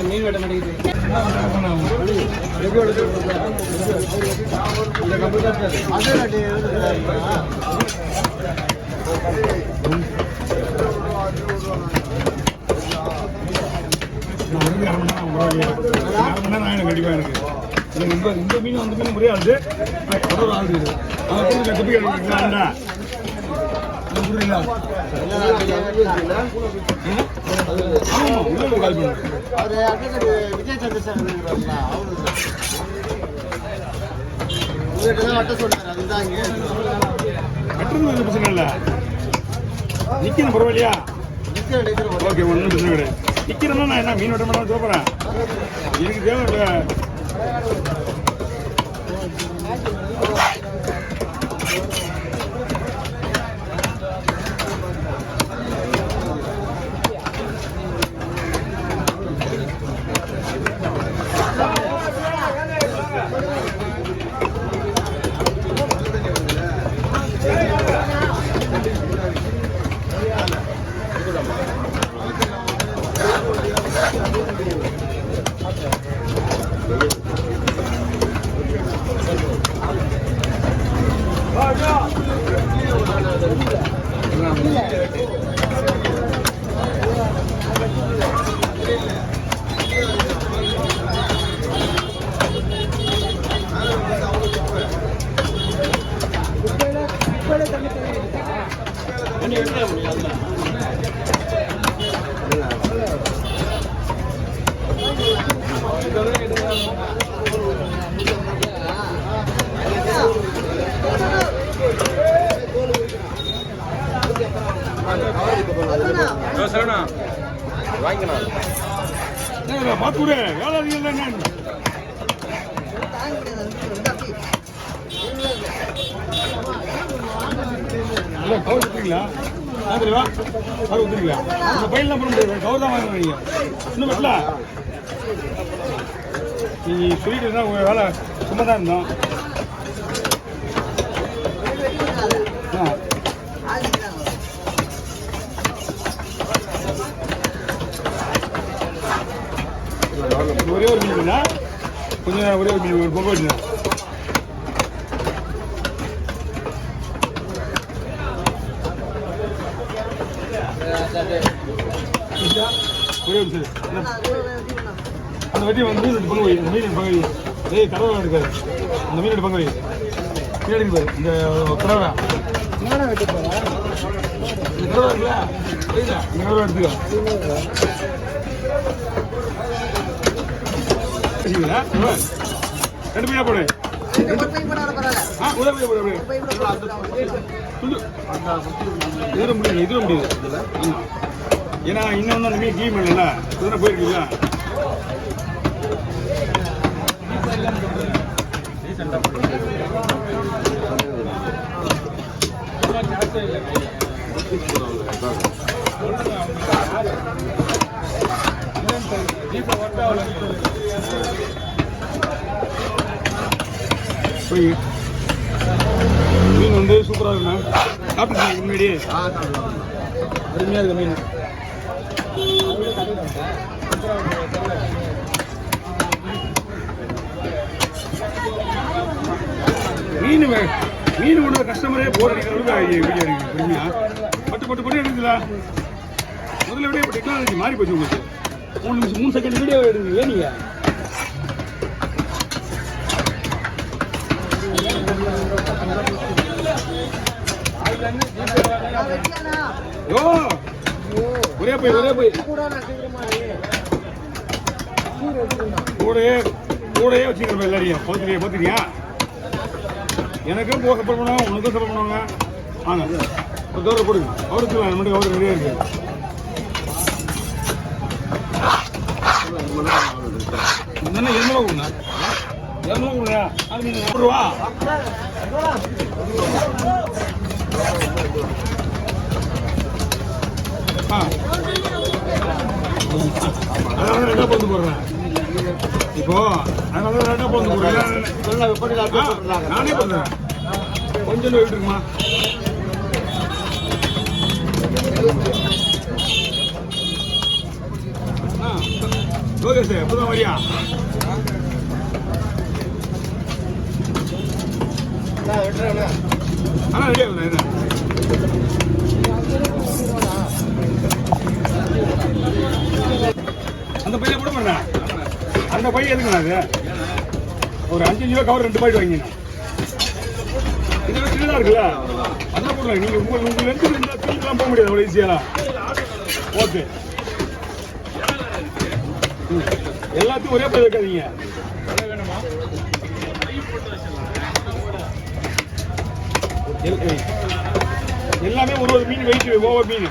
மீன் வெட்ட மாட்டேங்குது. கண்டிப்பா இருக்கு. இந்த மீன் அந்த மீன் முறையா ஆகுது. ஆகுது விஜய் சந்திரசேகர் வட்ட சொல்றாரு. அதுதான் பிரச்சனை இல்லை. நிக்கணும் பரவாயில்லையா? ஓகே, ஒன்றும் பிரச்சனை கிடையாது. நிக்கிறேன்னா நான் என்ன மீன் வெட்ட மாட்டேன்னு சொல்ல போறேன். எனக்கு தேவை வாங்கிக்கணும். பாத்துடு வேலை கவர் கொடுத்துருங்களா? தெரியவா கவர் கொடுத்துருங்களா? இந்த பையன்லாம் பண்ண முடியாது. கவர் தான் வாங்க நீங்க. இன்னும் வெட்டல நீ சொல்லிட்டு இருந்தா உங்க வேலை சும்மா தான் இருந்தோம். ஒரே ஒரு மீன் கொஞ்சம் ஒரே ஒரு மீன் ஒரு பொங்கல் வச்சுருந்தேன். ஒரே ஒரு அந்த வட்டி வந்து பங்கு வை. மீன் பங்கு வை. கடவுளா இருக்காது. அந்த மீனோட பங்கு வை. மீன் பாரு இந்த கடவுளா வெட்டி போறேன். இந்த கடவுளா இருக்குல்ல இந்த கடவுளா எடுத்துக்கோ. ரெண்டு பையா போடு. இதுல முடியுது. ஏன்னா இன்னும் அந்த மீன் கீம் இல்லைல்ல இதுதான் போயிருக்குல்ல. போய் மீன் வந்து சூப்பராக இருக்குண்ணா. சாப்பிட்டு முன்னாடி அருமையாக இருக்கு மீன். மீன் கொண்டு கஸ்டமரே போர் அடிக்கிற அளவுக்கு வீடியோ இருக்கு. பொறுமையா பட்டு எடுக்குதா? முதல்ல விட இப்போ டெக்னாலஜி மாறி போச்சு. உங்களுக்கு 3 நிமிஷம் 3 செகண்ட் வீடியோ எடுக்குது. ஏனிங்க ஒரே போய் கூடையே வச்சுக்கிறோம். எல்லாரையும் பார்த்துக்கியா? எனக்கும் போக சப்போர்ட் பண்ணுவாங்க, உனக்கும் சப்போர்ட் பண்ணுவாங்க. வாங்க ஒரு கவரை போடுங்க. அவருக்கு மட்டும் கவர் ரெடியாக இருக்கு. என்ன 200 கொடுங்க. 200 கொடுங்க. அது நீங்கள் 100 ரூபா. அதனால ரெண்டா போட்டு போடுறேன். இப்போ அதனால ரெண்டா போட்டு போடுறேன். நானே பண்றேன். கொஞ்சம் வெயிட் இருக்குமா? ஓகே சார் எப்போதான் வரியா ஆனால் ரெடியாக என்ன அந்த பையன் கூட பண்ண அந்த பையன் எதுக்குண்ணா அது ஒரு 5 கிலோ கவர் 2 பாக்கெட் வாங்கினா இதெல்லாம் சின்னதாக இருக்குல்ல அதெல்லாம் போடலாம் நீங்கள் உங்களுக்கு லென்த்து இருந்தால் தூக்கிலாம் போக முடியாது அவ்வளோ ஈஸியாலாம் ஓகே எல்லாத்தையும் ஒரே போய் வைக்காதீங்க எல்லாமே ஒரு மீன் வெயிட் ஒவ்வொரு மீன்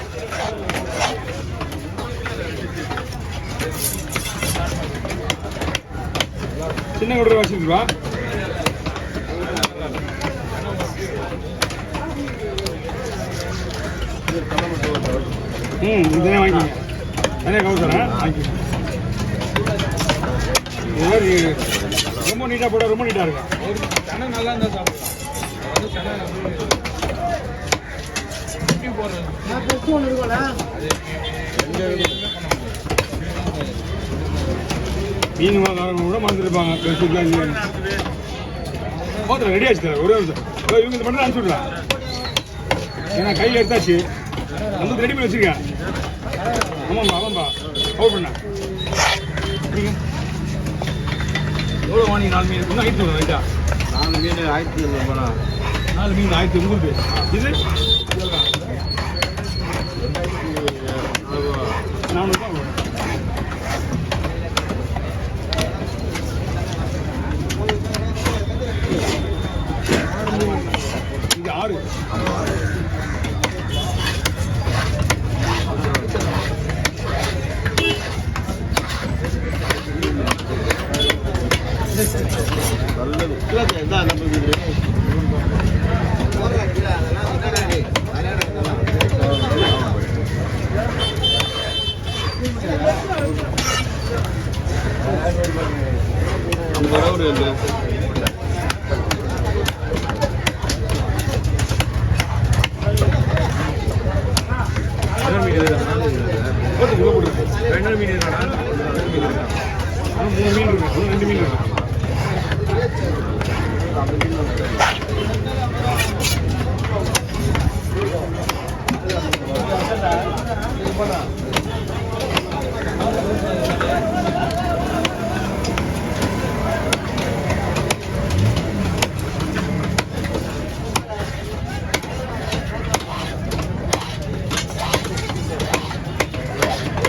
சின்ன கடை வச்சுருவா இதே வாங்கிங்க அதே கவுசரேன் வாங்கிங்க ரொம்ப நீட்டாக போட ரொம்ப நீட்டாக இருக்கும் சனை நல்லா இருந்தால் சாப்பிடலாம் மீன் வாங்க கூட மறந்துருப்பாங்க போத்துல ரெடி ஆச்சு ஒரே இவங்க இது மட்டும் அனுப்பிச்சுட்றேன் ஏன்னா கையில் எடுத்தாச்சு வந்து ரெடி பண்ணி வச்சிருக்கேன் ஆமாம்பா அவுட் பண்ண எவ்வளோ வாங்கி 4 மீன் இன்னும் 500 ரைட்டா 4 மீன் 1500 4 மீன் 1000 உங்களுக்கு இது 400 இது 6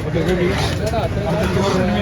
Okay,